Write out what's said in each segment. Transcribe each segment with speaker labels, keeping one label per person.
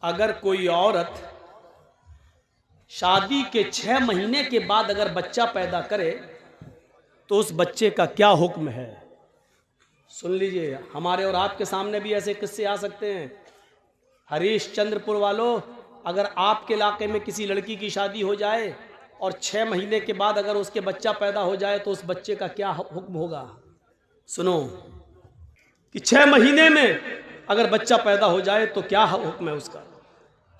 Speaker 1: अगर कोई औरत शादी के 6 महीने के बाद अगर बच्चा पैदा करे तो उस बच्चे का क्या हुक्म है? सुन लीजिए, हमारे और आपके सामने भी ऐसे किस्से आ सकते हैं। हरीश चंद्रपुर वालों, अगर आपके इलाके में किसी लड़की की शादी हो जाए और 6 महीने के बाद अगर उसके बच्चा पैदा हो जाए तो उस बच्चे का क्या हुक्म होगा? सुनो कि 6 महीने में अगर बच्चा पैदा हो जाए तो क्या हुक्म है उसका।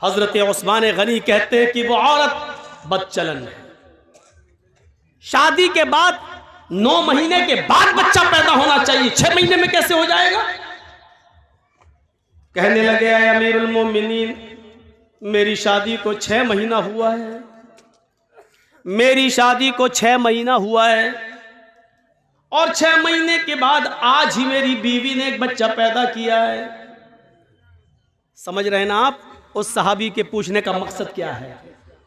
Speaker 1: हजरत उस्मान गनी कहते हैं कि वो औरत बदचलन है। शादी के बाद 9 महीने के बाद बच्चा पैदा होना चाहिए, 6 महीने में कैसे हो जाएगा? कहने लगे, अमीरुल मोमिनीन, मेरी शादी को 6 महीना हुआ है, मेरी शादी को 6 महीना हुआ है और 6 महीने के बाद आज ही मेरी बीवी ने एक बच्चा पैदा किया है। समझ रहे हैं ना आप? उस सहाबी के पूछने का मकसद क्या है?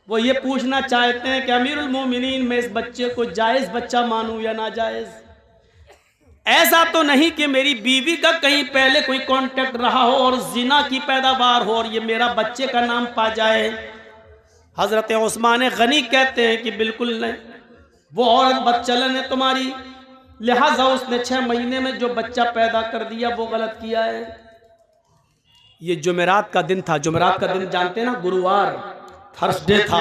Speaker 1: वो ये पूछना चाहते हैं कि अमीरुल मोमिनीन, मैं इस बच्चे को जायज़ बच्चा मानूं या नाजायज़? ऐसा तो नहीं कि मेरी बीवी का कहीं पहले कोई कांटेक्ट रहा हो और जिना की पैदावार हो और ये मेरा बच्चे का नाम पा जाए? हजरत उस्मान गनी कहते हैं कि बिल्कुल नहीं, वो औरत बदचलन है तुम्हारी, लिहाजा उसने 6 महीने में जो बच्चा पैदा कर दिया वो गलत किया है। ये जुमेरात का दिन था। जुमेरात का दिन जानते हैं ना, गुरुवार, थर्सडे था।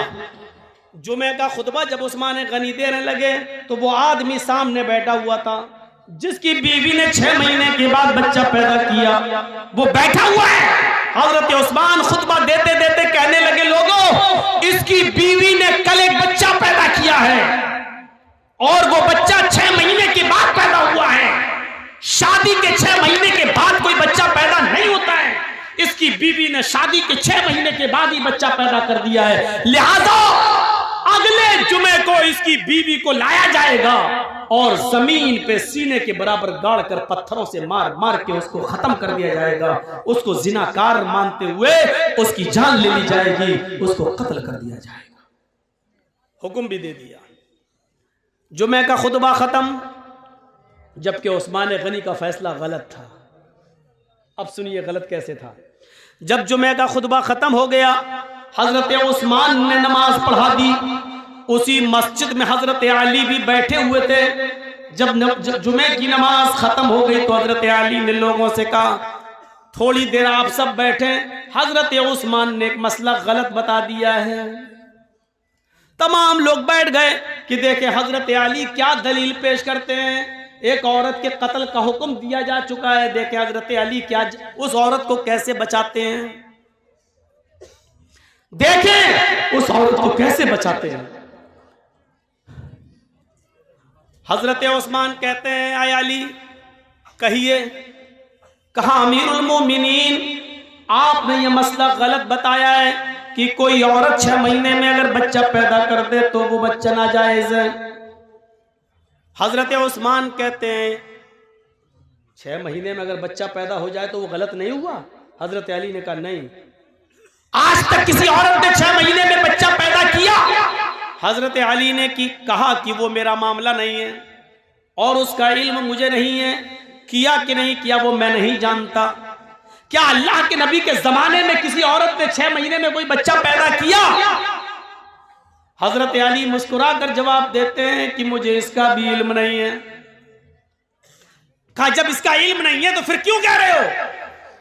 Speaker 1: जुमे का खुतबा जब उस्मान गनी देने लगे तो वो आदमी सामने बैठा हुआ था जिसकी बीवी ने 6 महीने के बाद बच्चा पैदा किया, वो बैठा हुआ है। हजरत उस्मान खुतबा देते देते कहने लगे, लोगों, इसकी बीवी ने कल एक बच्चा पैदा किया है और वो बच्चा 6 महीने के बाद पैदा हुआ है। शादी के 6 महीने के बाद कोई बच्चा पैदा नहीं होता है। इसकी बीवी ने शादी के 6 महीने के बाद ही बच्चा पैदा कर दिया है, लिहाजा अगले जुमे को इसकी बीवी को लाया जाएगा और जमीन पे सीने के बराबर गाड़ कर पत्थरों से मार मार के उसको खत्म कर दिया जाएगा। उसको जिनाकार मानते हुए उसकी जान ले ली जाएगी, उसको कत्ल कर दिया जाएगा। हुक्म भी दे दिया। जुमे का खुतबा खत्म, जबकि उस्मान गनी का फैसला गलत था। अब सुनिए गलत कैसे था। जब जुमे का खुतबा खत्म हो गया, हजरत उस्मान ने नमाज पढ़ा दी। उसी मस्जिद में हजरत अली भी बैठे हुए थे। जब जुमे की नमाज खत्म हो गई तो हजरत अली ने लोगों से कहा, थोड़ी देर आप सब बैठे, हजरत उस्मान ने एक मसला गलत बता दिया है। तमाम लोग बैठ गए कि देखें हजरत अली क्या दलील पेश करते हैं। एक औरत के कत्ल का हुक्म दिया जा चुका है, देखें हजरत अली क्या उस औरत को कैसे बचाते हैं, देखें उस औरत को कैसे बचाते हैं। हजरत उस्मान कहते हैं, आय अली कहिए। कहा, अमीरुल मोमिनीन, आपने ये मसला गलत बताया है कि कोई औरत 6 महीने में अगर बच्चा पैदा कर दे तो वो बच्चा नाजायज है। हजरत उस्मान कहते हैं, 6 महीने में अगर बच्चा पैदा हो जाए तो वो गलत नहीं हुआ? हजरत अली ने कहा, नहीं, आज तक किसी औरत ने 6 महीने में बच्चा पैदा किया? हजरत अली ने कहा कि वो मेरा मामला नहीं है और उसका इल्म मुझे नहीं है, किया कि नहीं किया वो मैं नहीं जानता। क्या अल्लाह के नबी के जमाने में किसी औरत ने 6 महीने में कोई बच्चा पैदा किया? हजरत अली मुस्कुरा कर जवाब देते हैं कि मुझे इसका भी इल्म नहीं है। कहा, जब इसका इल्म नहीं है तो फिर क्यों कह रहे हो?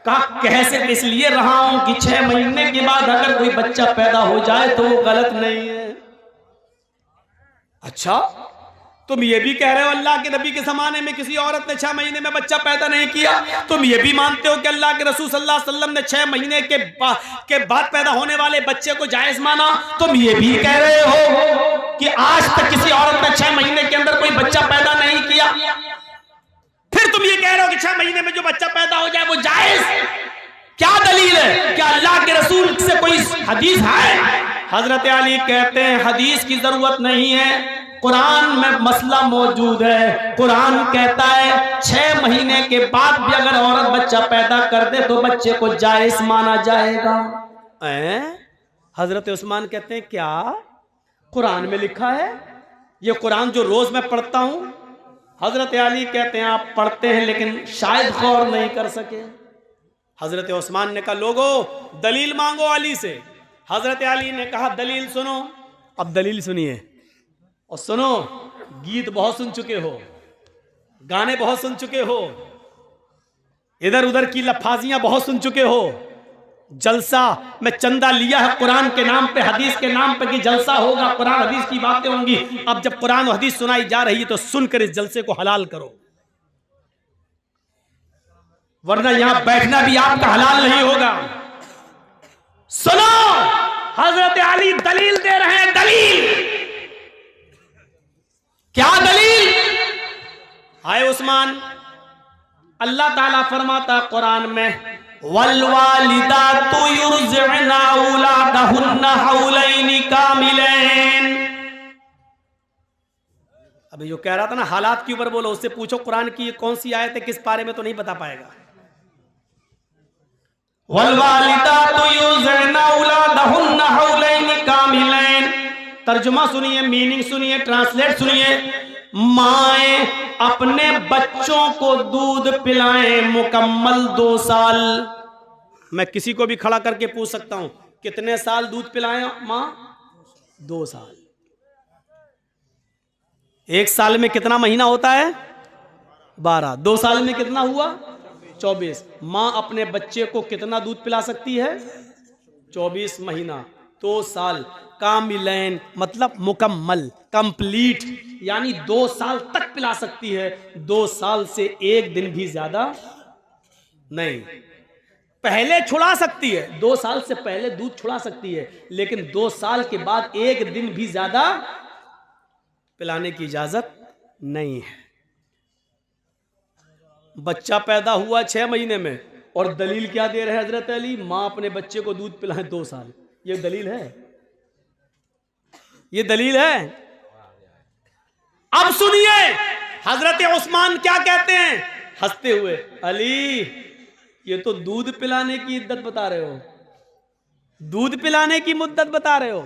Speaker 1: कहा, कह सिर्फ इसलिए रहा हूं कि 6 महीने के बाद अगर कोई बच्चा पैदा हो जाए तो वो गलत नहीं है। अच्छा, तुम ये भी कह रहे हो अल्लाह के नबी के जमाने में किसी औरत ने 6 महीने में बच्चा पैदा नहीं किया? तुम ये भी मानते हो कि अल्लाह के रसूल सल्लल्लाहु अलैहि वसल्लम ने 6 महीने के बाद पैदा होने वाले बच्चे को जायज माना? तुम ये भी कह रहे हो कि आज तक किसी औरत ने 6 महीने के अंदर कोई बच्चा पैदा नहीं किया? फिर तुम ये कह रहे हो कि 6 महीने में जो बच्चा पैदा हो जाए वो जायज? क्या दलील है? क्या अल्लाह के रसूल से कोई हदीस है? हजरत अली कहते हैं, हदीस की जरूरत नहीं है, कुरान में मसला मौजूद है। कुरान कहता है 6 महीने के बाद भी अगर औरत बच्चा पैदा कर दे तो बच्चे को जायज माना जाएगा। हजरत उस्मान कहते हैं, क्या कुरान में लिखा है? ये कुरान जो रोज मैं पढ़ता हूं। हजरत अली कहते हैं, आप पढ़ते हैं लेकिन शायद गौर नहीं कर सके। हजरत उस्मान ने कहा लोगो दलील मांगो अली से। हजरत अली ने कहा दलील सुनो। अब दलील सुनिए और सुनो, गीत बहुत सुन चुके हो, गाने बहुत सुन चुके हो, इधर उधर की लफाजियां बहुत सुन चुके हो। जलसा में चंदा लिया है कुरान के नाम पे, हदीस के नाम पे कि जलसा होगा, कुरान हदीस की बातें होंगी। अब जब कुरान और हदीस सुनाई जा रही है तो सुनकर इस जलसे को हलाल करो, वरना यहां बैठना भी आपका हलाल नहीं होगा। सुनो, हजरत अली दलील दे रहे हैं। दलील क्या? दलील हाय उस्मान, अल्लाह ताला फरमाता कुरान में वल्वालिदातु युर्ज़िअना औलादहुन्ना हौलैनि कामिलैन। अभी जो कह रहा था ना हालात के ऊपर बोलो, उससे पूछो कुरान की कौन सी आयत है, किस पारे में, तो नहीं बता पाएगा। वल्वालिदातु युर्ज़िअना औलादहुन्ना हौलैनि कामिलैन। तर्जुमा सुनिए, मीनिंग सुनिए, ट्रांसलेट सुनिए। माएं अपने बच्चों को दूध पिलाएं मुकम्मल 2 साल। मैं किसी को भी खड़ा करके पूछ सकता हूं कितने साल दूध पिलाएं मां? 2 साल। 1 साल में कितना महीना होता है? 12। 2 साल में कितना हुआ? 24। मां अपने बच्चे को कितना दूध पिला सकती है? 24 महीना, 2 साल। कामिलैन मतलब मुकम्मल, कंप्लीट, यानी 2 साल तक पिला सकती है। 2 साल से 1 दिन भी ज्यादा नहीं। पहले छुड़ा सकती है, 2 साल से पहले दूध छुड़ा सकती है, लेकिन 2 साल के बाद 1 दिन भी ज्यादा पिलाने की इजाजत नहीं है। बच्चा पैदा हुआ 6 महीने में, और दलील क्या दे रहे हैं हजरत अली? मां अपने बच्चे को दूध पिलाए 2 साल। ये दलील है? ये दलील है? अब सुनिए हजरत उस्मान क्या कहते हैं हंसते हुए, अली ये तो दूध पिलाने की इद्दत बता रहे हो, दूध पिलाने की मुद्दत बता रहे हो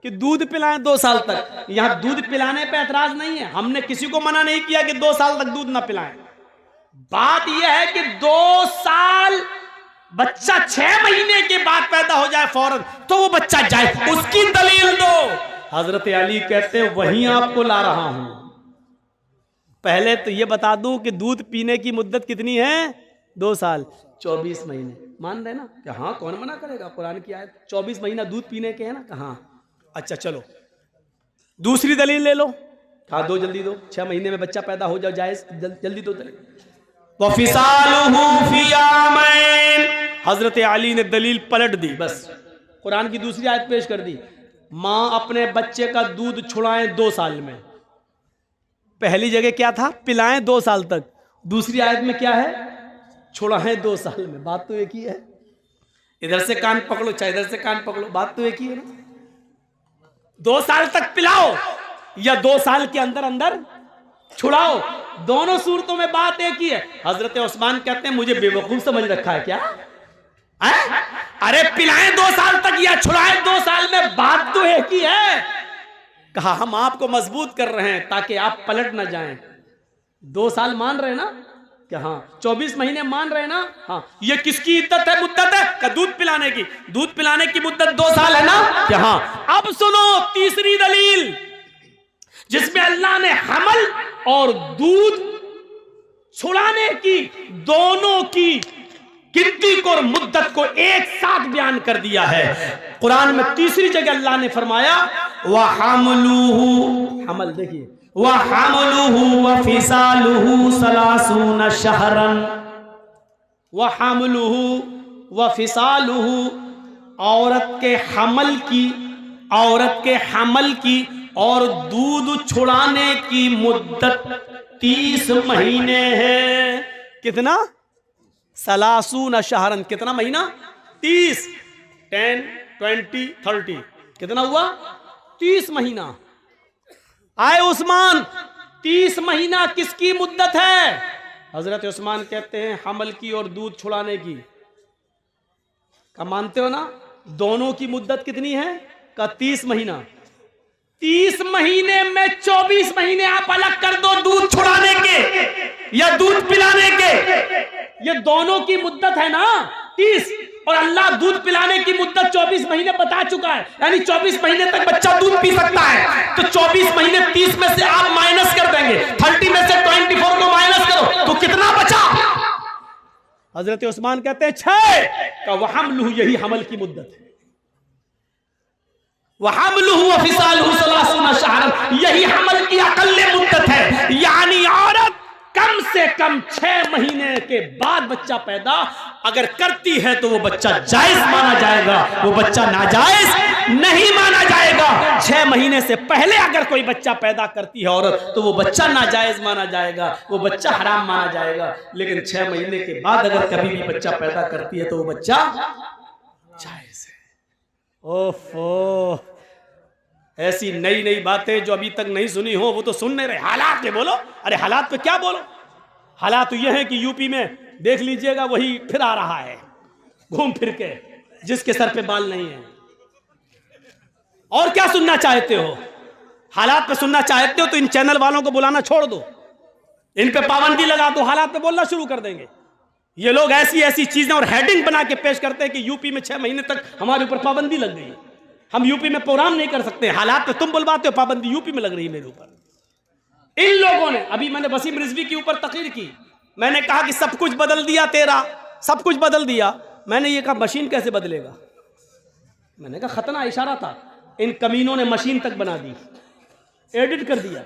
Speaker 1: कि दूध पिलाएं 2 साल तक। यहां दूध पिलाने पे एतराज नहीं है, हमने किसी को मना नहीं किया कि 2 साल तक दूध ना पिलाएं। बात यह है कि 2 साल, बच्चा 6 महीने के बाद पैदा हो जाए फौरन, तो वो बच्चा जाए, उसकी दलील दो। हजरत अली कहते हैं वहीं आपको ला रहा हूं। पहले तो ये बता दूं कि दूध पीने की मुद्दत कितनी है? 2 साल, 24 महीने। मान रहे ना कि हाँ, कौन मना करेगा? कुरान की आयत 24 महीना दूध पीने के है ना, कहाँ? अच्छा चलो दूसरी दलील ले लो। हाँ दो, जल्दी दो। 6 महीने में बच्चा पैदा हो जाए, जल्दी दो दलील। वफिसालुहु फी आमैन। हजरत अली ने दलील पलट दी, बस कुरान की दूसरी आयत पेश कर दी। मां अपने बच्चे का दूध छुड़ाएं 2 साल में। पहली जगह क्या था? पिलाएं 2 साल तक। दूसरी आयत में क्या है? छुड़ाएं 2 साल में। बात तो एक ही है। इधर से कान पकड़ो चाहे इधर से कान पकड़ो, बात तो एक ही है ना। 2 साल तक पिलाओ या 2 साल के अंदर अंदर छुड़ाओ, दोनों सूरतों में बात एक ही है। हजरत उस्मान कहते हैं मुझे बेवकूफ समझ रखा है क्या? अरे पिलाएं 2 साल तक या छुड़ाएं 2 साल में, बात तो एक ही है। कहा हम आपको मजबूत कर रहे हैं ताकि आप पलट ना जाएं। 2 साल मान रहे ना कि हाँ, 24 महीने मान रहे ना? हाँ। ये किसकी इद्दत है, मुद्दत है? का दूध पिलाने की। दूध पिलाने की मुद्दत 2 साल है ना? कि हाँ। अब सुनो तीसरी दलील, जिसमें अल्लाह ने हमल और दूध छुड़ाने की दोनों की गिनती को और मुद्दत को एक साथ बयान कर दिया है। कुरान में तीसरी जगह अल्लाह ने फरमाया वह हमलुहु, हमल देखिए, वह हमलुहु व फिसालुहु सलासून शहरन। वह हमलुहु व फिसालुहु, औरत के हमल की, औरत के हमल की और दूध छुड़ाने की मुद्दत 30 महीने है। कितना? सलासून शहरन। कितना महीना? 30। 10, 20, 30 कितना हुआ? 30 महीना। आए उस्मान, 30 महीना किसकी मुद्दत है? हजरत उस्मान कहते हैं हमल की और दूध छुड़ाने की। क्या मानते हो ना? दोनों की मुद्दत कितनी है? का 30 महीना। 30 महीने में 24 महीने आप अलग कर दो दूध छुड़ाने के या दूध पिलाने के, ये दोनों की मुद्दत है ना। 30 और अल्लाह दूध पिलाने की मुद्दत 24 महीने बता चुका है, यानी 24 महीने तक बच्चा दूध पी सकता है। तो 24 महीने 30 में से आप माइनस कर देंगे, 30 में से 24 को माइनस करो तो कितना बचा? हजरत उस्मान कहते हैं 6 का वहमलुहु, यही हमल की मुद्दत है। वहमलुहु व फिसालुहु सलासूना शहरन, यही हमल की अकल्ले मुद्दत है। यानी औरत कम से कम 6 महीने के बाद बच्चा पैदा अगर करती है तो वो बच्चा जायज माना जाएगा, वो बच्चा नाजायज नहीं माना जाएगा। 6 महीने से पहले अगर कोई बच्चा पैदा करती है औरत तो वो बच्चा नाजायज माना जाएगा, वो बच्चा हराम माना जाएगा। लेकिन 6 महीने के बाद अगर कभी भी बच्चा पैदा करती है तो वो बच्चा जायज है। ओफो, ऐसी नई नई बातें जो अभी तक नहीं सुनी हो वो तो सुन नहीं रहे। हालात पे बोलो, अरे हालात पे क्या बोलो? हालात तो ये है कि यूपी में देख लीजिएगा वही फिर आ रहा है घूम फिर के, जिसके सर पे बाल नहीं है। और क्या सुनना चाहते हो? हालात पे सुनना चाहते हो तो इन चैनल वालों को बुलाना छोड़ दो, इन पे पाबंदी लगा दो, हालात पे बोलना शुरू कर देंगे। ये लोग ऐसी ऐसी चीजें और हेडिंग बना के पेश करते हैं कि यूपी में 6 महीने तक हमारे ऊपर पाबंदी लग गई, हम यूपी में प्रोग्राम नहीं कर सकते। हालात पे तुम बुलवाते हो, पाबंदी यूपी में लग रही है मेरे ऊपर। इन लोगों ने, अभी मैंने वसीम रिजवी के ऊपर तकरीर की, मैंने कहा कि सब कुछ बदल दिया तेरा, सब कुछ बदल दिया। मैंने ये कहा मशीन कैसे बदलेगा? मैंने कहा खतना इशारा था। इन कमीनों ने मशीन तक बना दी, एडिट कर दिया,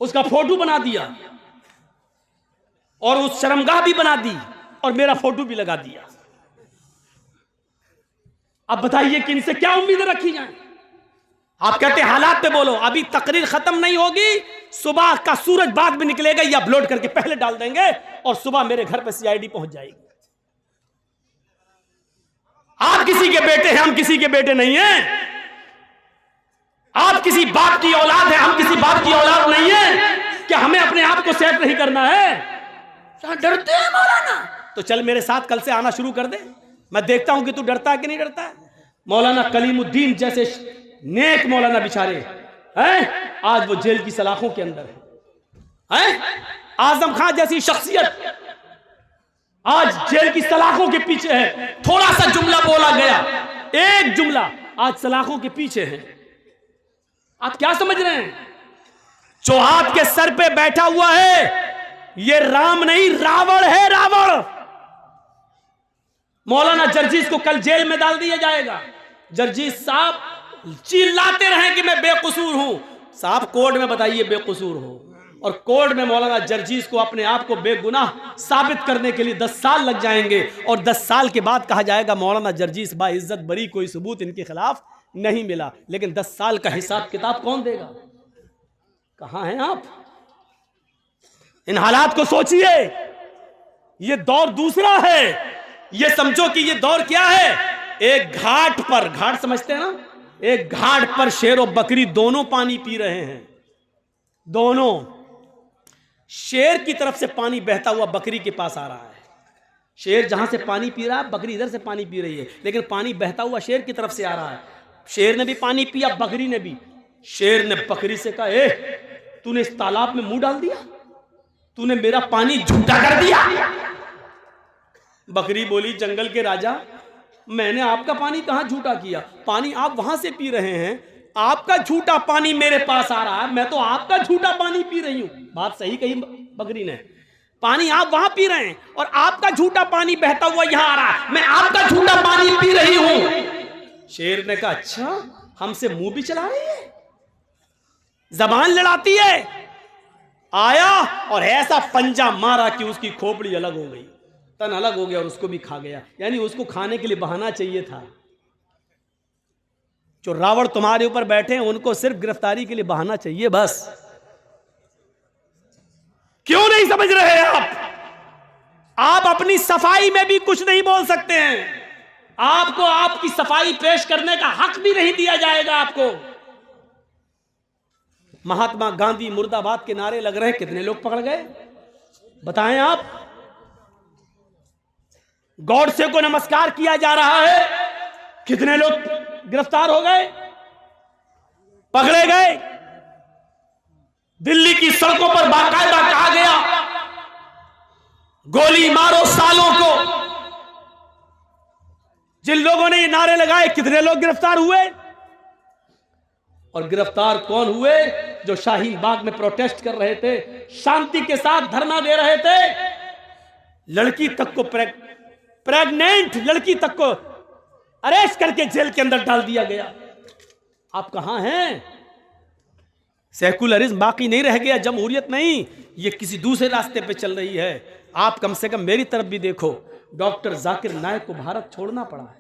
Speaker 1: उसका फोटो बना दिया और उस शर्मगाह भी बना दी और मेरा फोटो भी लगा दिया। अब बताइए कि इनसे क्या उम्मीदें रखी जाएं? आप कहते हैं हालात पे बोलो, अभी तकरीर खत्म नहीं होगी, सुबह का सूरज बाद में निकलेगा, या अपलोड करके पहले डाल देंगे और सुबह मेरे घर पे सीआईडी पहुंच जाएगी। आप किसी के बेटे हैं, हम किसी के बेटे नहीं हैं। आप किसी बाप की औलाद है, हम किसी बाप की औलाद नहीं है। क्या हमें अपने आप को सेफ नहीं करना है? डरते हैं मौलाना? तो चल मेरे साथ कल से आना शुरू कर दे, मैं देखता हूं कि तू डरता है कि नहीं डरता है। मौलाना कलीमुद्दीन जैसे नेक मौलाना बेचारे हैं, आज वो जेल की सलाखों के अंदर है। आजम खान जैसी शख्सियत आज जेल की सलाखों के पीछे है। थोड़ा सा जुमला बोला गया, एक जुमला, आज सलाखों के पीछे है। आप क्या समझ रहे हैं? जो आपके सर पे बैठा हुआ है ये राम नहीं, रावण है, रावण। मौलाना जर्जीस को कल जेल में डाल दिया जाएगा। जर्जीस साहब चिल्लाते रहे कि मैं बेकसूर हूं। साहब कोर्ट में बताइए बेकसूर हो, और कोर्ट में मौलाना जर्जीस को अपने आप को बेगुनाह साबित करने के लिए 10 साल लग जाएंगे, और 10 साल के बाद कहा जाएगा मौलाना जर्जीस बाइज्जत बरी, कोई सबूत इनके खिलाफ नहीं मिला। लेकिन 10 साल का हिसाब किताब कौन देगा? कहां हैं आप? इन हालात को सोचिए। ये दौर दूसरा है। ये समझो कि ये दौर क्या है, एक घाट पर, घाट समझते हैं ना, एक घाट पर शेर और बकरी दोनों पानी पी रहे हैं। दोनों, शेर की तरफ से पानी बहता हुआ बकरी के पास आ रहा है। शेर जहां से पानी पी रहा है, बकरी इधर से पानी पी रही है, लेकिन पानी बहता हुआ शेर की तरफ से आ रहा है। शेर ने भी पानी पिया, बकरी ने भी। शेर ने बकरी से कहा, ए तूने इस तालाब में मुंह डाल दिया, तूने मेरा पानी झूठा कर दिया। बकरी बोली, जंगल के राजा, मैंने आपका पानी कहां झूठा किया? पानी आप वहां से पी रहे हैं, आपका झूठा पानी मेरे पास आ रहा है, मैं तो आपका झूठा पानी पी रही हूं। बात सही कही बकरी ने। पानी आप वहां पी रहे हैं और आपका झूठा पानी बहता हुआ यहां आ रहा है, मैं आपका झूठा पानी पी रही हूं। शेर ने कहा, अच्छा हमसे मुंह भी चला रही है, जबान लड़ाती है। आया और ऐसा पंजा मारा कि उसकी खोपड़ी अलग हो गई, तन अलग हो गया और उसको भी खा गया। यानी उसको खाने के लिए बहाना चाहिए था। जो रावण तुम्हारे ऊपर बैठे हैं उनको सिर्फ गिरफ्तारी के लिए बहाना चाहिए बस। क्यों नहीं समझ रहे आप अपनी सफाई में भी कुछ नहीं बोल सकते हैं। आपको आपकी सफाई पेश करने का हक भी नहीं दिया जाएगा आपको। महात्मा गांधी मुर्दाबाद के नारे लग रहे हैं, कितने लोग पकड़ गए बताएं आप? गॉडसे को नमस्कार किया जा रहा है, कितने लोग गिरफ्तार हो गए, पकड़े गए? दिल्ली की सड़कों पर बाकायदा कहा गया, गोली मारो सालों को, जिन लोगों ने ये नारे लगाए, कितने लोग गिरफ्तार हुए? और गिरफ्तार कौन हुए? जो शाहीन बाग में प्रोटेस्ट कर रहे थे, शांति के साथ धरना दे रहे थे। लड़की तक को प्रेग्नेंट लड़की तक को अरेस्ट करके जेल के अंदर डाल दिया गया। आप कहां हैं? सेकुलरिज्म बाकी नहीं रह गया, जमहूरियत नहीं, ये किसी दूसरे रास्ते पे चल रही है। आप कम से कम मेरी तरफ भी देखो। डॉक्टर जाकिर नायक को भारत छोड़ना पड़ा है।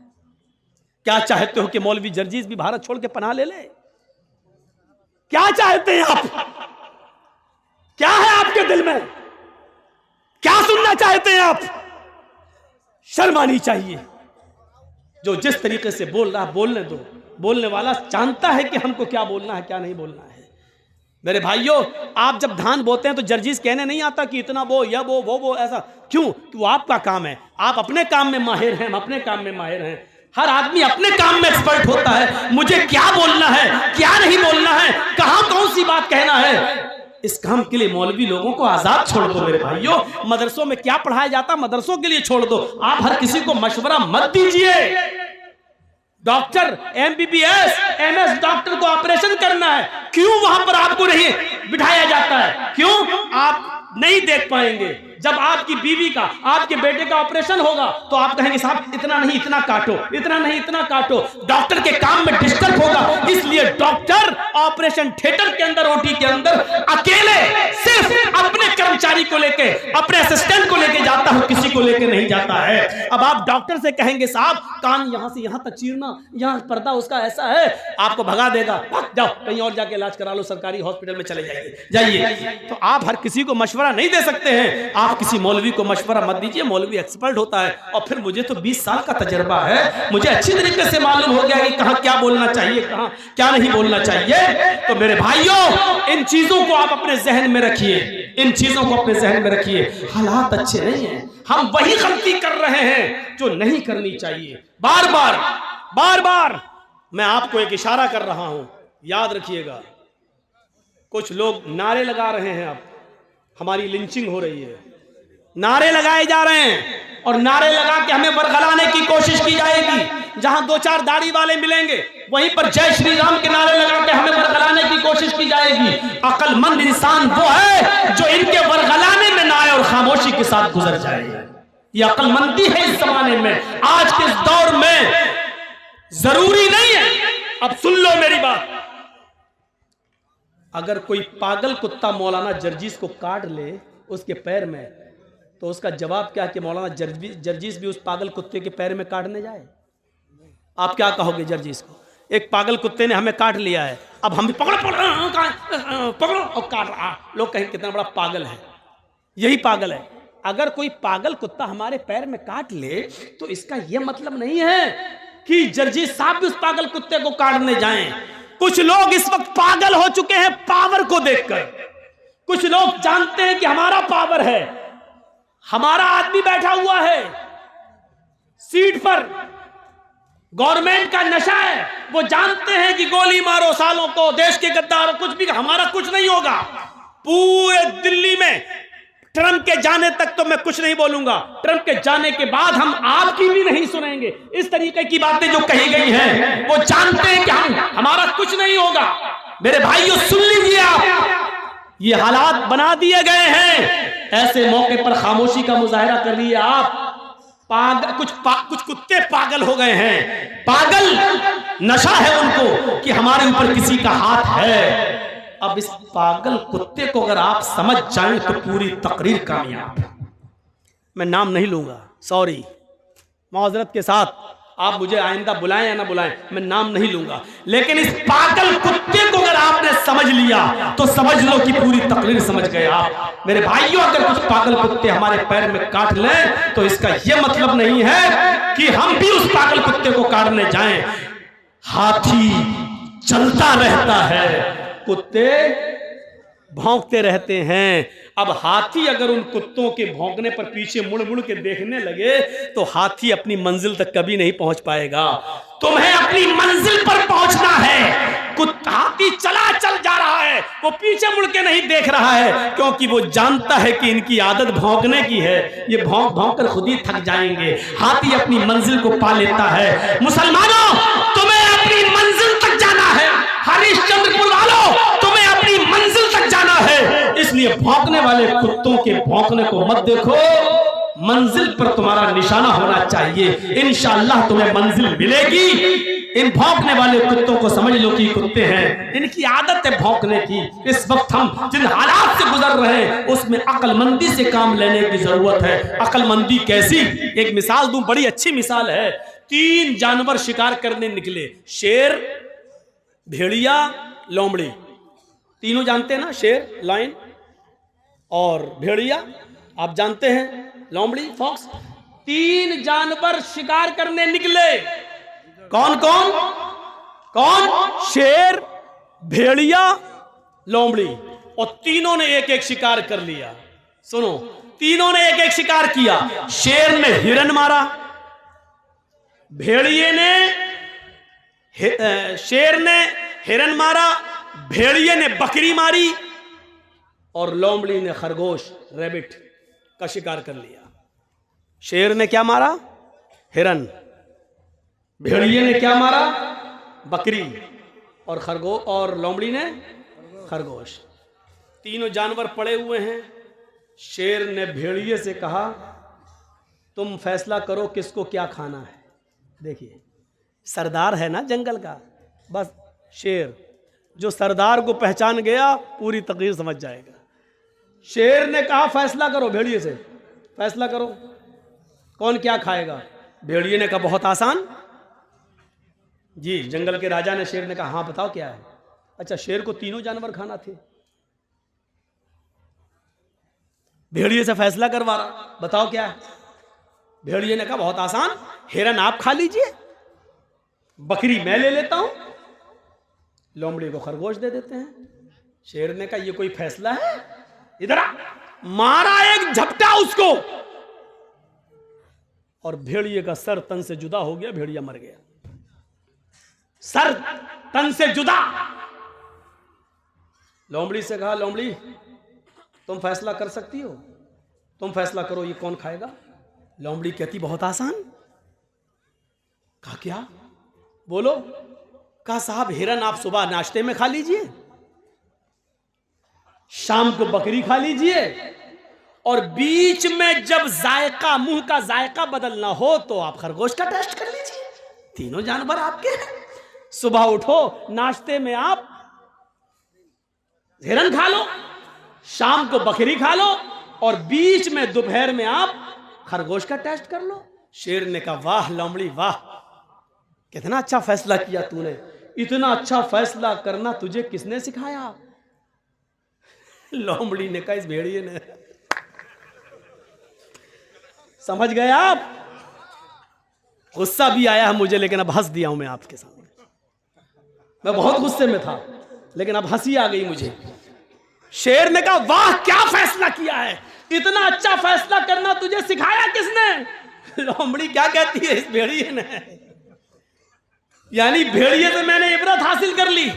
Speaker 1: क्या चाहते हो कि मौलवी जर्जीस भी भारत छोड़ के पनाह ले ले? क्या चाहते हैं आप? क्या है आपके दिल में? क्या सुनना चाहते हैं आप? शर्म आनी चाहिए। जो जिस तरीके से बोल रहा, बोलने दो। बोलने वाला जानता है कि हमको क्या बोलना है, क्या नहीं बोलना है। मेरे भाइयों, आप जब धान बोते हैं तो जर्जीस कहने नहीं आता कि इतना बो, या वो ऐसा क्यों? कि वो आपका काम है। आप अपने काम में माहिर हैं, हम अपने काम में माहिर हैं। हर आदमी अपने काम में एक्सपर्ट होता है। मुझे क्या बोलना है, क्या नहीं बोलना है, कहां कौन सी बात कहना है, इस काम के लिए मौलवी लोगों को आजाद छोड़ दो। मेरे भाइयों, मदरसों में क्या पढ़ाया जाता, मदरसों के लिए छोड़ दो। आप हर किसी को मशवरा मत दीजिए। डॉक्टर, MBBS, MS डॉक्टर को ऑपरेशन करना है, क्यों वहां पर आपको नहीं बिठाया जाता है? क्यों? आप नहीं देख पाएंगे। जब आपकी बीवी का, आपके बेटे का ऑपरेशन होगा तो आप कहेंगे साहब इतना नहीं इतना काटो, इतना नहीं इतना काटो। डॉक्टर के काम में डिस्टर्ब होगा, इसलिए डॉक्टर ऑपरेशन थिएटर के अंदर, OT के अंदर अकेले सिर्फ अपने कर्मचारी को लेके, अपने असिस्टेंट को लेके जाता है, किसी को लेके नहीं जाता है। अब आप डॉक्टर से कहेंगे साहब कान यहां से यहां तक चीरना, यहां पर्दा उसका ऐसा है, आपको भगा देगा। जाओ कहीं और जाके इलाज करा लो, सरकारी हॉस्पिटल में चले जाइए। तो आप हर किसी को मशवरा नहीं दे सकते हैं। आप किसी मौलवी को मशवरा मत दीजिए, मौलवी एक्सपर्ट होता है। और फिर मुझे तो 20 साल का तजर्बा है, मुझे अच्छी तरीके से मालूम हो गया कि कहां क्या बोलना चाहिए, कहां क्या नहीं बोलना चाहिए। तो मेरे भाइयों, इन चीजों को आप अपने जहन में रखिए, इन चीजों को अपने जहन में रखिए। हालात अच्छे नहीं हैं, हम वही गलती कर रहे हैं जो नहीं करनी चाहिए। बार बार मैं आपको एक इशारा कर रहा हूं, याद रखिएगा। कुछ लोग नारे लगा रहे हैं, अब हमारी लिंचिंग हो रही है, नारे लगाए जा रहे हैं और नारे लगा के हमें बरगलाने की कोशिश की जाएगी। जहां 2-4 दाढ़ी वाले मिलेंगे वहीं पर जय श्री राम के नारे लगा के हमें बरगलाने की कोशिश की जाएगी। अक्लमंद इंसान वो है जो इनके बरगलाने में ना आए और खामोशी के साथ गुजर जाए। ये अक्लमंदी है इस जमाने में, आज के इस दौर में। जरूरी नहीं है, अब सुन लो मेरी बात, अगर कोई पागल कुत्ता मौलाना जर्जीस को काट ले उसके पैर में, तो उसका जवाब क्या कि मौलाना जर्जीस भी उस पागल कुत्ते के पैर में काटने जाए? आप क्या कहोगे जर्जीस को? एक पागल कुत्ते ने हमें काट लिया है, अब हम भी पकड़ो और काट रहा। लोग कहें कितना बड़ा पागल है। यही पागल है। अगर कोई पागल कुत्ता हमारे पैर में काट ले तो इसका यह मतलब नहीं है कि जर्जीस साहब भी उस पागल कुत्ते को काटने जाएं। कुछ लोग इस वक्त पागल हो चुके हैं पावर को देखकर। कुछ लोग जानते हैं कि हमारा पावर है, हमारा आदमी बैठा हुआ है सीट पर, गवर्नमेंट का नशा है। वो जानते हैं कि गोली मारो सालों को, देश के गद्दारों, कुछ भी, हमारा कुछ नहीं होगा। पूरे दिल्ली में ट्रंप के जाने तक तो मैं कुछ नहीं बोलूंगा, ट्रंप के जाने के बाद हम आपकी भी नहीं सुनेंगे। इस तरीके की बातें जो कही गई हैं, वो जानते हैं कि हमारा कुछ नहीं होगा। मेरे भाइयों सुन लीजिए, आप ये हालात बना दिए गए हैं, ऐसे मौके पर खामोशी का मुजाहरा कर रही है आप। कुछ कुत्ते पागल हो गए हैं, पागल नशा है उनको कि हमारे ऊपर किसी का हाथ है। अब इस पागल कुत्ते को अगर आप समझ जाएं तो पूरी तकरीर कामयाब। मैं नाम नहीं लूंगा, सॉरी, माजरत के साथ, आप मुझे आइंदा बुलाएं या ना बुलाएं, मैं नाम नहीं लूंगा। लेकिन इस पागल कुत्ते को अगर आपने समझ लिया तो समझ लो कि पूरी तकरीर समझ गए आप। मेरे भाइयों, अगर कुछ पागल कुत्ते हमारे पैर में काट लें तो इसका यह मतलब नहीं है कि हम भी उस पागल कुत्ते को काटने जाएं। हाथी चलता रहता है, कुत्ते भौंकते रहते हैं। अब हाथी अगर उन कुत्तों के भौंकने पर पीछे मुड़ मुड़ के देखने लगे तो हाथी अपनी मंजिल तक कभी नहीं पहुंच पाएगा। तुम्हें अपनी मंजिल पर पहुंचना है। हाथी चला चल जा रहा है, वो पीछे मुड़ के नहीं देख रहा है, क्योंकि वो जानता है कि इनकी आदत भौंकने की है, ये भौंक भौंक कर खुद ही थक जाएंगे। हाथी अपनी मंजिल को पा लेता है। मुसलमानों, तुम्हें अपनी मंजिल तक जाना है। हरिश्चंद्रपुर वालों, तुम्हें अपनी मंजिल तक जाना है। इसलिए भौंकने वाले कुत्तों के भौंकने को मत देखो, मंजिल पर तुम्हारा निशाना होना चाहिए। इंशाअल्लाह तुम्हें मंजिल मिलेगी। इन भौंकने वाले कुत्तों को समझ लो कि कुत्ते हैं, इनकी आदत है भौंकने की। इस वक्त हम जिन हालात से गुजर रहे हैं उसमें अक्लमंदी से काम लेने की जरूरत है। अक्लमंदी कैसी? एक मिसाल दूं, बड़ी अच्छी मिसाल है। 3 जानवर शिकार करने निकले, शेर, भेड़िया, लोमड़ी। तीनों जानते हैं ना, शेर, लायन और भेड़िया, आप जानते हैं, लोमड़ी, फॉक्स। 3 जानवर शिकार करने निकले। कौन कौन? कौन? शेर, भेड़िया, लोमड़ी। और तीनों ने एक एक शिकार कर लिया। सुनो, तीनों ने एक एक शिकार किया। शेर ने हिरन मारा, भेड़िए ने शेर ने हिरन मारा, भेड़िए ने बकरी मारी और लोमड़ी ने खरगोश, रैबिट का शिकार कर लिया। शेर ने क्या मारा? हिरन। भेड़िए ने क्या मारा? बकरी। और लोमड़ी ने खरगोश। तीनों जानवर पड़े हुए हैं। शेर ने भेड़िए से कहा, तुम फैसला करो किसको क्या खाना है। देखिए, सरदार है ना जंगल का। बस शेर जो सरदार को पहचान गया पूरी तकदीर समझ जाएगा। शेर ने कहा, फैसला करो भेड़िए से, फैसला करो कौन क्या खाएगा। भेड़िए ने कहा, बहुत आसान जी। जंगल के राजा ने शेर ने कहा, हाँ बताओ क्या है। अच्छा, शेर को तीनों जानवर खाना थे। भेड़िए से फैसला करवा रहा, बताओ क्या है। भेड़िए ने कहा, बहुत आसान, हिरन आप खा लीजिए, बकरी मैं ले लेता हूं, लोमड़ी को खरगोश दे देते हैं। शेर ने कहा, ये कोई फैसला है? इधर आ। मारा एक झपटा उसको और भेड़िए का सर तन से जुदा हो गया। भेड़िया मर गया, सर तन से जुदा। लोमड़ी से कहा, लोमड़ी तुम फैसला कर सकती हो, तुम फैसला करो ये कौन खाएगा। लोमड़ी कहती, बहुत आसान। कहा क्या? बोलो। कहा, साहब हिरन आप सुबह नाश्ते में खा लीजिए, शाम को बकरी खा लीजिए, और बीच में जब जायका, मुंह का जायका बदलना हो तो आप खरगोश का टेस्ट कर लीजिए। तीनों जानवर आपके हैं। सुबह उठो, नाश्ते में आप हिरन खा लो, शाम को बकरी खा लो, और बीच में दोपहर में आप खरगोश का टेस्ट कर लो। शेर ने कहा, वाह लोमड़ी वाह, कितना अच्छा फैसला किया तूने। इतना अच्छा फैसला करना तुझे किसने सिखाया? लोमड़ी ने कहा, इस भेड़िए ने। समझ गए आप? गुस्सा भी आया है मुझे, लेकिन अब हंस दिया हूं मैं आपके सामने। मैं बहुत गुस्से में था, लेकिन अब हंसी आ गई मुझे। शेर ने कहा, वाह क्या फैसला किया है, इतना अच्छा फैसला करना तुझे सिखाया किसने? लोमड़ी क्या कहती है, इस भेड़िए ने। यानी भेड़िए से मैंने इबरत हासिल कर ली।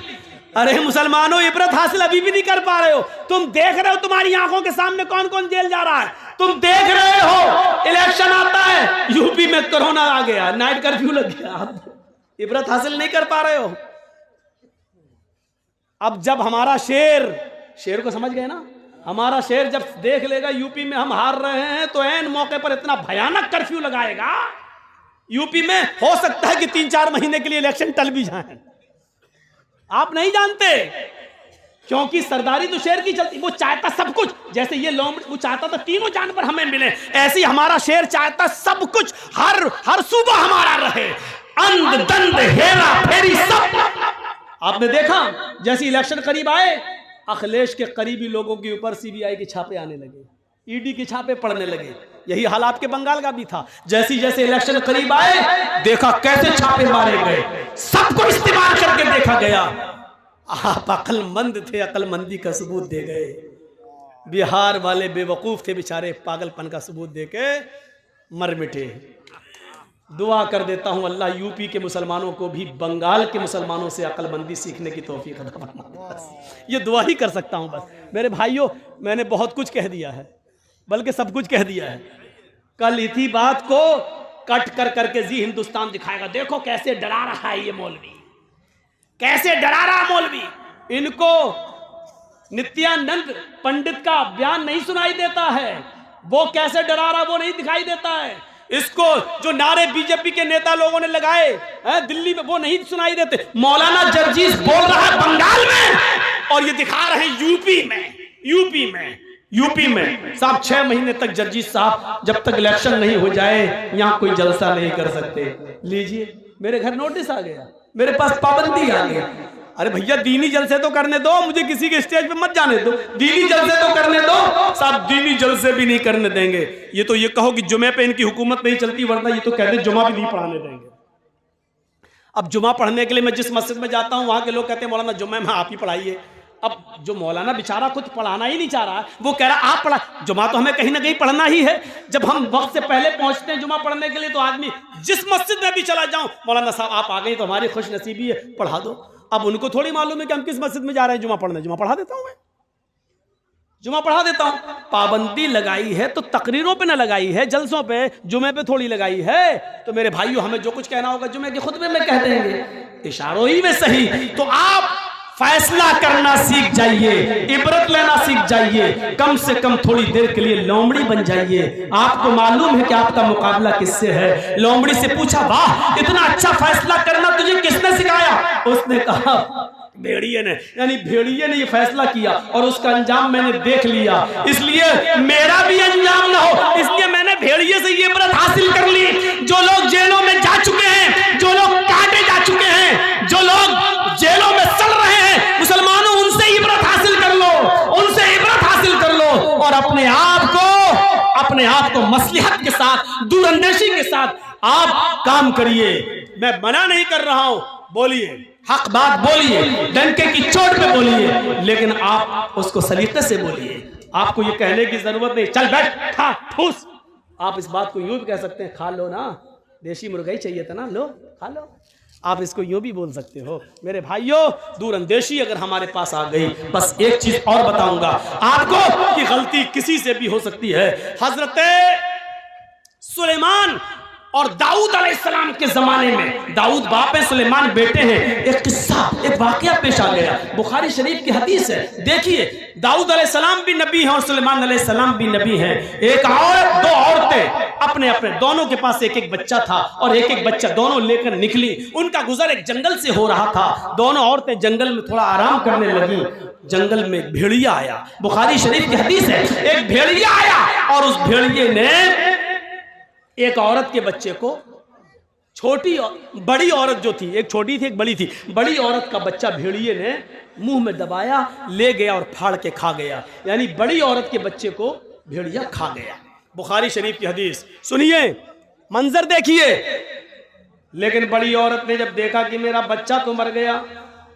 Speaker 1: अरे मुसलमानों, इबरत हासिल अभी भी नहीं कर पा रहे हो। तुम देख रहे हो तुम्हारी आंखों के सामने कौन कौन जेल जा रहा है। तुम देख रहे हो इलेक्शन आता है, यूपी में कोरोना आ गया, नाइट कर्फ्यू लग गया, आप इबरत हासिल नहीं कर पा रहे हो। अब जब हमारा शेर को समझ गए ना, हमारा शेर जब देख लेगा यूपी में हम हार रहे हैं तो ऐन मौके पर इतना भयानक कर्फ्यू लगाएगा, यूपी में हो सकता है कि 3-4 महीने के लिए इलेक्शन टल भी जाए। आप नहीं जानते, क्योंकि सरदारी तो शेर की चलती। वो चाहता सब कुछ, जैसे ये लोमड़ी, वो चाहता था तीनों जानवर हमें मिले, ऐसे ही हमारा शेर चाहता सब कुछ हर सूबा हमारा रहे, अंध दंड हेरा फेरी सब। आपने देखा जैसे इलेक्शन करीब आए, अखिलेश के करीबी लोगों के ऊपर सीबीआई के छापे आने लगे, ईडी के छापे पड़ने लगे। यही हाल आपके बंगाल का भी था। जैसे जैसे इलेक्शन करीब आए, देखा कैसे छापे मारे गए, सबको इस्तेमाल करके देखा गया। आप अक्लमंद थे, अक्लमंदी का सबूत दे गए। बिहार वाले बेवकूफ़ थे बेचारे, पागलपन का सबूत दे के मर मिटे। दुआ कर देता हूँ अल्लाह यूपी के मुसलमानों को भी बंगाल के मुसलमानों से अक्लमंदी सीखने की तौफीक अता फरमाए। बस ये दुआ ही कर सकता हूँ। बस मेरे भाइयों, मैंने बहुत कुछ कह दिया है, बल्कि सब कुछ कह दिया है। कल इसी बात को कट कर करके जी हिंदुस्तान दिखाएगा, देखो कैसे डरा रहा है ये मौलवी, कैसे डरा रहा मौलवी। इनको नित्यानंद पंडित का बयान नहीं सुनाई देता है, वो कैसे डरा रहा वो नहीं दिखाई देता है। इसको जो नारे बीजेपी के नेता लोगों ने लगाए हैं दिल्ली में, वो नहीं सुनाई देते। मौलाना जर्जीस बोल रहा है बंगाल में और ये दिखा रहे हैं यूपी में। साहब 6 महीने तक जर्जीस साहब जब तक इलेक्शन नहीं हो जाए यहां कोई जलसा नहीं कर सकते। लीजिए, मेरे घर नोटिस आ गया, मेरे पास पाबंदी आ गई। अरे भैया दीनी जलसे तो करने दो, मुझे किसी के स्टेज पे मत जाने दो। दीनी जलसे तो करने दो। साहब दीनी जलसे भी नहीं करने देंगे। ये तो ये कहो कि जुमे पे इनकी हुकूमत नहीं चलती, वरना ये तो कहते जुमा भी नहीं पढ़ाने देंगे। अब जुमा पढ़ने के लिए मैं जिस मस्जिद में जाता हूं वहां के लोग कहते हैं मौलाना जुम्मे में आप ही पढ़ाइए। अब जो मौलाना बेचारा कुछ पढ़ाना ही नहीं चाह रहा, वो कह रहा आप पढ़ा। जुमा तो हमें कहीं ना कहीं पढ़ना ही है। जब हम वक्त से पहले पहुंचते हैं जुमा पढ़ने के लिए तो आदमी जिस मस्जिद में भी चला जाऊं, मौलाना साहब आप आ गए तो हमारी खुश नसीबी है, पढ़ा दो। अब उनको थोड़ी मालूम है कि हम किस मस्जिद में जा रहे हैं जुमा पढ़ने। जुमा पढ़ा देता हूं मैं, जुमा पढ़ा देता हूं। पाबंदी लगाई है तो तकरीरों पे ना लगाई है, जलसों पे, जुमे पे थोड़ी लगाई है। तो मेरे भाइयों, हमें जो कुछ कहना होगा जुमे के खुतबे में कह देंगे, इशारों ही में सही। तो आप फैसला करना सीख जाइए, इबरत लेना सीख जाइए, कम से कम थोड़ी देर के लिए लोमड़ी बन जाइए। आपको मालूम है कि आपका मुकाबला किससे है। लोमड़ी से पूछा, वाह इतना अच्छा फैसला करना तुझे किसने सिखाया? उसने कहा भेड़िए ने, यानी भेड़िए ने ये फैसला किया और उसका अंजाम मैंने देख लिया, इसलिए मेरा भी अंजाम ना हो, इसलिए मैंने भेड़िए से ये इबरत हासिल कर ली। जो लोग जेलों में जा चुके हैं, जो लोग काटे जा चुके हैं, जो लोग जेलों में सड़ रहे हैं, मुसलमानों उनसे इबरत हासिल कर लो, उनसे इबरत हासिल कर लो और अपने आप को मसलिहत के साथ, दूरअंदेशी के साथ आप काम करिए। मैं मना नहीं कर रहा हूं, बोलिए, हक बात बोलिए, डंके की चोट पे बोलिए, लेकिन आप उसको सलीके से बोलिए। आपको ये कहने की जरूरत नहीं चल बैठ खा ठूस। आप इस बात को यूं भी कह सकते हैं, खा लो ना, देशी मुर्गा ही चाहिए था ना, लो खा लो। आप इसको यूं भी बोल सकते हो। मेरे भाइयों, दूरअंदेशी अगर हमारे पास आ गई, बस एक चीज और बताऊंगा आपको कि गलती किसी से भी हो सकती है। हजरत सुलेमान और दाऊद अलैहिस्सलाम के जमाने में, दाऊद बाप है, सुलेमान बेटे हैं। एक किस्सा, एक वाकया पेश आ गया, बुखारी शरीफ की हदीस है। देखिए, दाऊद अलैहिस्सलाम भी नबी हैं और सुलेमान अलैहिस्सलाम भी नबी हैं। एक औरत, 2 औरतें अपने अपने, दोनों के पास एक एक बच्चा था और एक एक बच्चा दोनों लेकर निकली। उनका गुजर एक जंगल से हो रहा था। दोनों औरतें जंगल में थोड़ा आराम करने लगी। जंगल में भेड़िया आया, बुखारी शरीफ की हदीस है। एक भेड़िया आया और उस भेड़िए ने एक औरत के बच्चे को, बड़ी औरत जो थी, एक छोटी थी एक बड़ी थी, बड़ी औरत का बच्चा भेड़िए ने मुंह में दबाया, ले गया और फाड़ के खा गया। यानी बड़ी औरत के बच्चे को भेड़िया खा गया। बुखारी शरीफ की हदीस सुनिए, मंजर देखिए। लेकिन बड़ी औरत ने जब देखा कि मेरा बच्चा तो मर गया,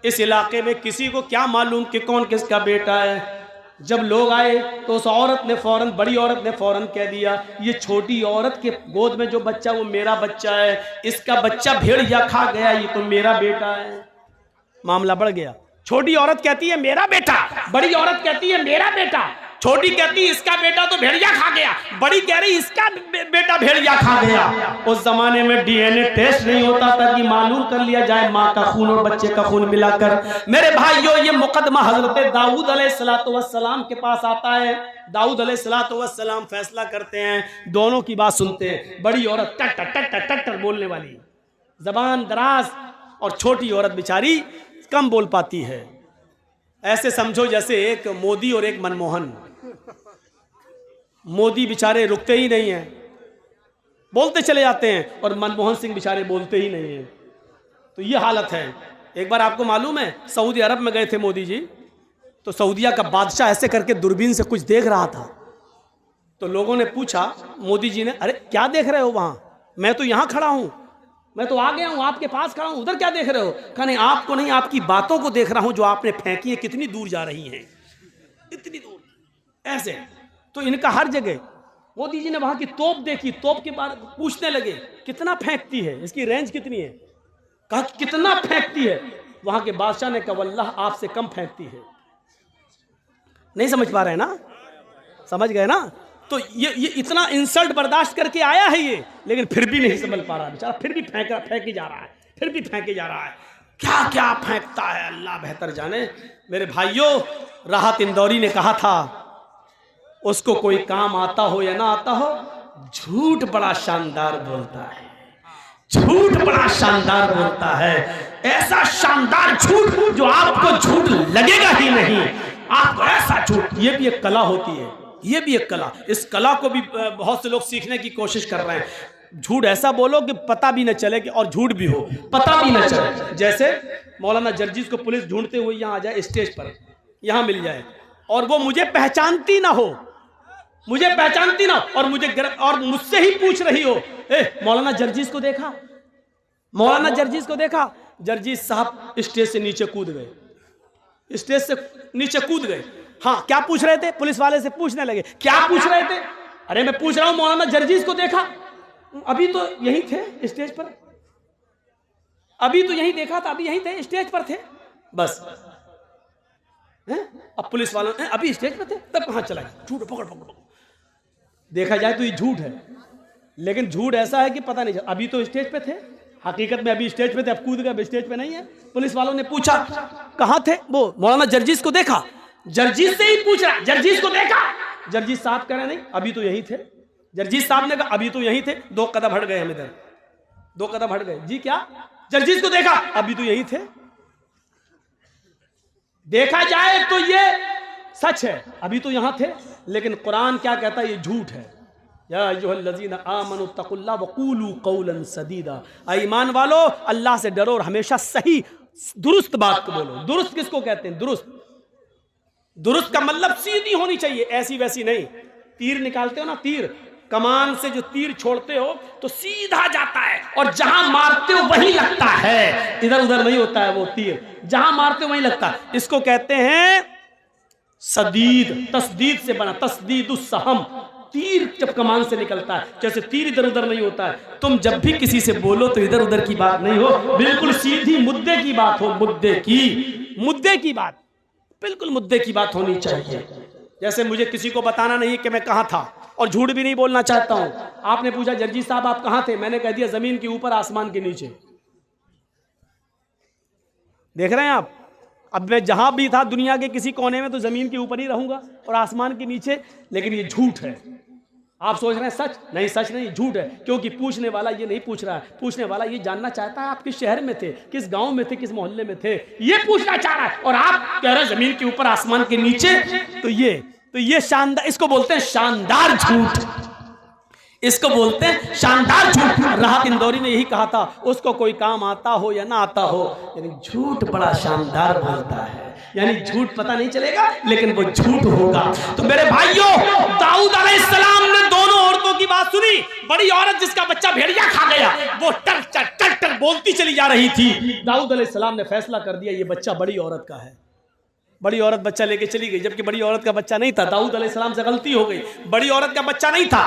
Speaker 1: इस इलाके में किसी को क्या मालूम कि कौन किसका बेटा है। जब लोग आए तो उस औरत ने फौरन, बड़ी औरत ने फौरन कह दिया, ये छोटी औरत के गोद में जो बच्चा वो मेरा बच्चा है, इसका बच्चा भेड़िया खा गया, ये तो मेरा बेटा है। मामला बढ़ गया। छोटी औरत कहती है मेरा बेटा, बड़ी औरत कहती है मेरा बेटा, छोटी कहती है इसका बेटा तो भेड़िया खा गया, बड़ी कह रही इसका बेटा भेड़िया खा गया। उस जमाने में डीएनए टेस्ट नहीं होता था कि मालूम कर लिया जाए माँ का खून और बच्चे का खून मिलाकर। मेरे भाइयों, ये मुकदमा हजरत दाऊद अलैहिस्सलाम के पास आता है। दाऊद अलैहिस्सलाम फैसला करते हैं, दोनों की बात सुनते हैं। बड़ी औरत टट बोलने वाली, जबान दराज, और छोटी औरत बेचारी कम बोल पाती है। ऐसे समझो जैसे एक मोदी और एक मनमोहन। मोदी बेचारे रुकते ही नहीं हैं, बोलते चले जाते हैं, और मनमोहन सिंह बेचारे बोलते ही नहीं हैं। तो ये हालत है। एक बार आपको मालूम है, सऊदी अरब में गए थे मोदी जी, तो सऊदिया का बादशाह ऐसे करके दूरबीन से कुछ देख रहा था। तो लोगों ने पूछा मोदी जी ने, अरे क्या देख रहे हो वहां? मैं तो यहां खड़ा हूं। मैं तो आ गया हूं, आपके पास खड़ा हूं, उधर क्या देख रहे हो? कहा नहीं, आपको नहीं, आपकी बातों को देख रहा हूं जो आपने फेंकी है, कितनी दूर जा रही हैं, इतनी दूर। ऐसे तो इनका हर जगह। मोदी जी ने वहां की तोप देखी, तोप के बारे में पूछने लगे कितना फेंकती है, इसकी रेंज कितनी है? कहा कितना फेंकती है? वहां के बादशाह ने कहा वल्लाह आपसे कम फेंकती है। नहीं समझ पा रहे हैं ना? समझ गए ना? तो ये इतना इंसल्ट बर्दाश्त करके आया है ये, लेकिन फिर भी नहीं समझ पा रहा बेचारा, फिर भी फेंके जा रहा है, फिर भी फेंके जा रहा है। क्या क्या फेंकता है अल्लाह बेहतर जाने। मेरे भाइयों, राहत इंदौरी ने कहा था उसको कोई काम आता हो या ना आता हो, झूठ बड़ा शानदार बोलता है, झूठ बड़ा शानदार बोलता है। ऐसा शानदार झूठ जो आपको झूठ लगेगा ही नहीं, आपको ऐसा झूठ। ये भी एक कला होती है, ये भी एक कला। इस कला को भी बहुत से लोग सीखने की कोशिश कर रहे हैं। झूठ ऐसा बोलो कि पता भी न चले कि, और झूठ भी हो पता भी न चले। जैसे मौलाना जर्जीस को पुलिस ढूंढते हुए यहाँ आ जाए, स्टेज पर यहाँ मिल जाए, और वो मुझे पहचानती ना हो, मुझे पहचानती ना, और मुझसे ही पूछ रही हो, ए मौलाना जर्जीस को देखा, मौलाना जर्जीस को देखा। जर्जीस साहब स्टेज से नीचे कूद गए, स्टेज से नीचे कूद गए। हाँ, क्या पूछ रहे थे? पुलिस वाले से पूछने लगे, क्या पूछ रहे थे? अरे मैं पूछ रहा हूं मौलाना जर्जीस को देखा? अभी तो यही थे स्टेज पर, अभी तो यही देखा था, अभी यही थे, स्टेज पर थे बस। अब पुलिस वालों ने अभी स्टेज पर थे, तब कहां चला? झूठ, पकड़ पकड़। देखा जाए तो ये झूठ है, लेकिन झूठ ऐसा है कि पता नहीं चला। अभी तो स्टेज पे थे, हकीकत में अभी स्टेज पे थे, अब कूद गए, स्टेज पे नहीं है। पुलिस वालों ने पूछा कहां थे? वो मौलाना जर्जीस को देखा। जर्जीस से ही पूछ रहा, जर्जीस को देखा? जर्जीस साहब कह रहे नहीं, अभी तो यही थे। जर्जीस साहब ने कहा अभी तो यही थे, 2 कदम हट गए हम इधर, 2 कदम हट गए। जी क्या? जर्जीस को देखा? अभी तो यही थे। देखा जाए तो ये सच है, अभी तो यहां थे, लेकिन कुरान क्या कहता है? ये झूठ है। या अय्युहल्लज़ीना आमनु तक़ुल्लाह वक़ूलू क़ौलन सदीदा, ईमान वालो अल्लाह से डरो और हमेशा सही दुरुस्त बात को बोलो। दुरुस्त किसको कहते हैं? दुरुस्त, दुरुस्त का मतलब सीधी होनी चाहिए, ऐसी वैसी नहीं। तीर निकालते हो ना, तीर, कमान से जो तीर छोड़ते हो तो सीधा जाता है, और जहां मारते हो वहीं लगता है, इधर उधर नहीं होता है वो तीर, जहां मारते हो वहीं लगता है। इसको कहते हैं सदीद, तस्दीद से बना, तस्दीदुस सहम। तीर जब कमान से निकलता है, जैसे तीर इधर उधर नहीं होता है। तुम जब भी किसी से बोलो तो इधर उधर की बात नहीं हो, बिल्कुल सीधी मुद्दे की बात हो, मुद्दे की बात, बिल्कुल मुद्दे की बात होनी चाहिए। जैसे मुझे किसी को बताना नहीं कि मैं कहां था, और झूठ भी नहीं बोलना चाहता हूं। आपने पूछा जर्जीस साहब आप कहां थे? मैंने कह दिया जमीन के ऊपर, आसमान के नीचे। देख रहे हैं आप? अब मैं जहां भी था दुनिया के किसी कोने में, तो जमीन के ऊपर ही रहूंगा और आसमान के नीचे। लेकिन ये झूठ है। आप सोच रहे हैं सच? नहीं, सच नहीं, झूठ है। क्योंकि पूछने वाला ये नहीं पूछ रहा है, पूछने वाला ये जानना चाहता है आप किस शहर में थे, किस गांव में थे, किस मोहल्ले में थे, ये पूछना चाह रहा है। और आप कह रहे हैं जमीन के ऊपर, आसमान के नीचे। तो ये शानदार, इसको बोलते हैं शानदार झूठ, इसको बोलते हैं शानदार झूठ। राहत इंदौरी ने यही कहा था, उसको कोई काम आता हो या ना आता हो, लेकिन झूठ बड़ा शानदार बोलता है। यानी झूठ पता नहीं चलेगा, लेकिन वो झूठ होगा। तो मेरे भाइयों, दाऊद अलैहिस्सलाम ने दोनों औरतों की बात सुनी। बड़ी औरत जिसका बच्चा भेड़िया खा गया, वो टर टर टर टर बोलती चली जा रही थी। दाऊद अलैहिस्सलाम ने फैसला कर दिया ये बच्चा बड़ी औरत का है। बड़ी औरत बच्चा लेके चली गई, जबकि बड़ी औरत का बच्चा नहीं था। दाऊद अलैहिस्सलाम से गलती हो गई, बड़ी औरत का बच्चा नहीं था।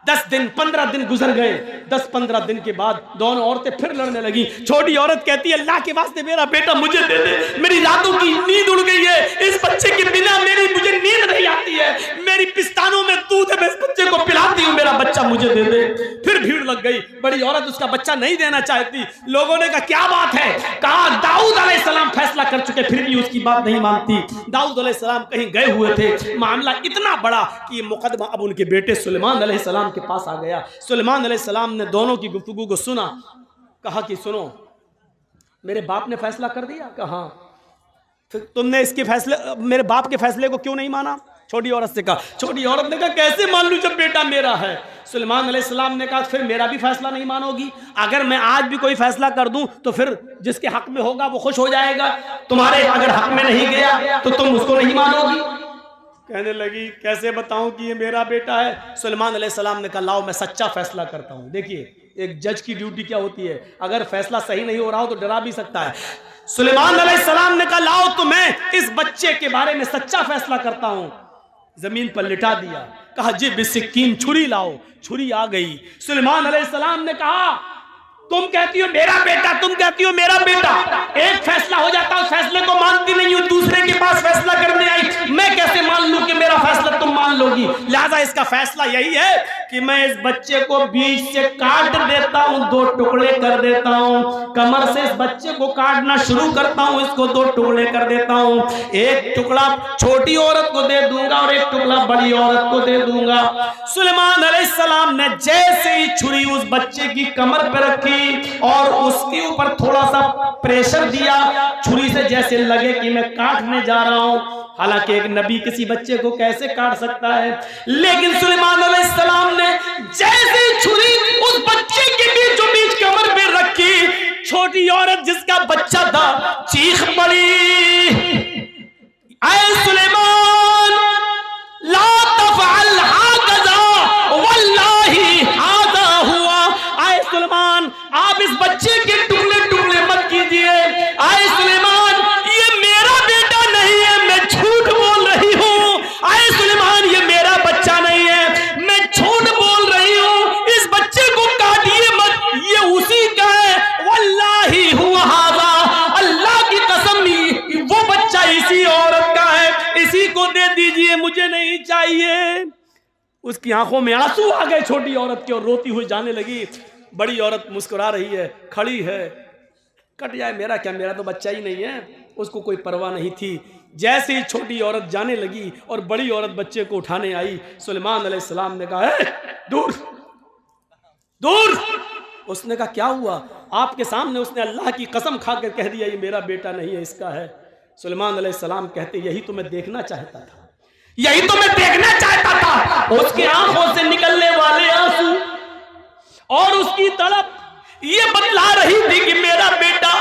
Speaker 1: 10 दिन 15 दिन गुजर गए। 10-15 दिन के बाद दोनों औरतें फिर लड़ने लगी। छोटी औरत कहती है अल्लाह के वास्ते मेरा बेटा मुझे दे दे, मेरी रातों की नींद उड़ गई है, इस बच्चे के बिना मुझे नींद नहीं आती है, मेरी पिस्तानों में दूध है, मैं इस बच्चे को पिलाती हूँ, मेरा बच्चा मुझे दे दे। फिर भीड़ लग गई, बड़ी औरत उसका बच्चा नहीं देना चाहती। लोगों ने कहा क्या बात है? कहा दाऊद अलैहिस्सलाम फैसला कर चुके, फिर भी उसकी बात नहीं मानती। दाऊद अलैहिस्सलाम कहीं गए हुए थे, मामला इतना बड़ा कि मुकदमा अब उनके बेटे सुलेमान अलैहिस्सलाम के पास आ गया। सुलेमान अलैहिस्सलाम ने दोनों की गुफ्तगू को सुना, कहा कि सुनो मेरे बाप ने फैसला कर दिया। कहा फिर तुमने इसके फैसले, मेरे बाप के फैसले को क्यों नहीं माना? छोटी औरत से कहा। छोटी औरत ने कहा कैसे मान लूं जब बेटा मेरा है? सुलेमान अलैहिस्सलाम ने कहा फिर मेरा भी फैसला नहीं मानोगी? अगर मैं आज भी कोई फैसला कर दूं तो फिर जिसके हक में होगा वो खुश हो जाएगा, तुम्हारे अगर हक में नहीं गया तो तुम उसको नहीं मानोगी। कहने लगी कैसे बताऊं कि ये मेरा बेटा है? सुलेमान अलैहिस्सलाम ने कहा लाओ मैं सच्चा फैसला करता हूं। देखिए एक जज की ड्यूटी क्या होती है, अगर फैसला सही नहीं हो रहा हो तो डरा भी सकता है। सुलेमान अलैहिस्सलाम ने कहा लाओ तो मैं इस बच्चे के बारे में सच्चा फैसला करता हूं। जमीन पर लिटा दिया, कहा जी बिस्किन छुरी लाओ, छुरी आ गई। सुलेमान अलैहिस्सलाम ने कहा तुम कहती हो मेरा बेटा, तुम कहती हो मेरा बेटा, एक फैसला हो जाता, उस फैसले को मानती नहीं हो, दूसरे के पास फैसला करने आई, मैं कैसे मान लूं कि मेरा फैसला तुम मान लोगी। लिहाजा इसका फैसला यही है कि मैं इस बच्चे को बीच से काट देता हूं, 2 टुकड़े कर देता हूं, कमर से इस बच्चे को काटना शुरू करता हूं, इसको 2 टुकड़े कर देता हूं, एक टुकड़ा छोटी औरत को दे दूंगा और एक टुकड़ा बड़ी औरत को दे दूंगा। सुलेमान अलैहिस्सलाम ने जैसे ही छुरी उस बच्चे की कमर पर रखी और उसके ऊपर थोड़ा सा प्रेशर दिया, छुरी से जैसे लगे कि मैं काटने जा रहा हूं। हालांकि एक नबी किसी बच्चे को कैसे काट सकता है, लेकिन सुलेमान अलैहिस्सलाम ने जैसे छुरी उस बच्चे के बीचों बीच कमर पे रखी, छोटी औरत जिसका बच्चा था चीख पड़ी, ऐ सुलेमान ला तफअल हाकज़ा वल्लाही हाज़ा हुआ। ऐ सुलेमान आप इस बच्चे के टुकड़े टुकड़े मत कीजिए। ऐ सुलेमान ये मेरा बेटा नहीं है, मैं झूठ बोल रही हूँ। ऐ सुलेमान ये मेरा बच्चा नहीं है, मैं झूठ बोल रही हूँ, इस बच्चे को काटिए मत, ये उसी का है। वल्लाही हुआ हाज़ा, अल्लाह की कसम वो बच्चा इसी औरत का है, इसी को दे दीजिए, मुझे नहीं चाहिए। उसकी आंखों में आंसू आ गए छोटी औरत के और रोती हुई जाने लगी। बड़ी औरत मुस्कुरा रही है, खड़ी है, कट जाए मेरा क्या, मेरा तो बच्चा ही नहीं है, उसको कोई परवाह नहीं थी। जैसे ही छोटी औरत जाने लगी और बड़ी औरत बच्चे को उठाने आई, सुलेमान अलैहिस्सलाम ने कहा दूर दूर। उसने कहा क्या हुआ, आपके सामने उसने अल्लाह की कसम खाकर कह दिया ये मेरा बेटा नहीं है, इसका है। सुलेमान अलैहिस्सलाम कहते यही तो मैं देखना चाहता था, यही तो मैं देखना चाहता था। उसकी आंखों से निकलने वाले आंसू और उसकी तड़प ये बतला रही थी कि मेरा बेटा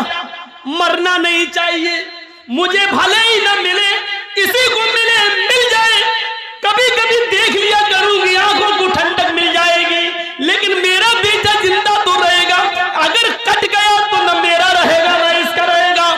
Speaker 1: मरना नहीं चाहिए, मुझे भले ही न मिले, किसी को मिले, मिल जाए, कभी कभी देख लिया करूंगी, आंखों को ठंडक मिल जाएगी, लेकिन मेरा बेटा जिंदा तो रहेगा, अगर कट गया तो न मेरा रहेगा न इसका रहेगा।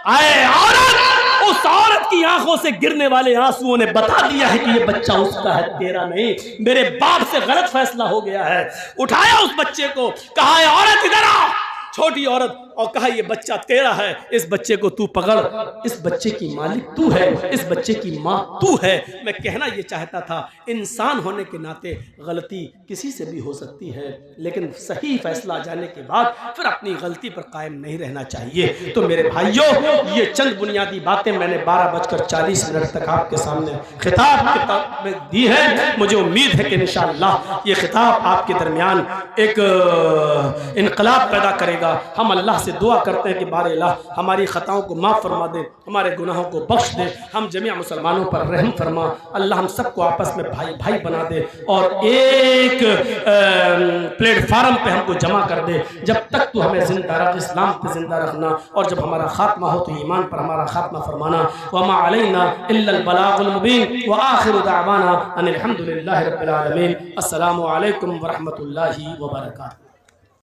Speaker 1: आए औरत, उस औरत की आंखों से गिरने वाले आंसुओं ने बता दिया है कि ये बच्चा उसका है, तेरा नहीं, मेरे बाप से गलत फैसला हो गया है। उठाया उस बच्चे को, कहा है औरत इधर आ, छोटी औरत, और कहा ये बच्चा तेरा है, इस बच्चे को तू पकड़, इस बच्चे की मालिक तू है, इस बच्चे की माँ तू है। मैं कहना ये चाहता था इंसान होने के नाते गलती किसी से भी हो सकती है, लेकिन सही फैसला जाने के बाद फिर अपनी गलती पर कायम नहीं रहना चाहिए। तो मेरे भाइयों, ये चंद बुनियादी बातें मैंने 12:40 तक आपके सामने खिताब में दी है। मुझे उम्मीद है कि इंशाअल्लाह ये खिताब आपके दरमियान एक इनकलाब पैदा करेगा। हम अल्लाह से दुआ करते हैं कि बारे अल्लाह हमारी खताओं को माफ़ फरमा दे, हमारे गुनाहों को बख्श दे, हम जमीआ मुसलमानों पर रहम फरमा। अल्लाह हम सबको आपस में भाई भाई बना दे और एक प्लेटफार्म पे हमको जमा कर दे। जब तक तू हमें जिंदा रख, इस्लाम पे जिंदा रखना, और जब हमारा खात्मा हो तो ईमान पर हमारा खात्मा फरमाना। वमा अलैना इल्लल बलागुल मुबीन व आखिरु दावाना अनिल हम्दुलिल्लाहि रब्बिल आलमीन। अस्सलामु अलैकुम व रहमतुल्लाहि व बरकातुहू।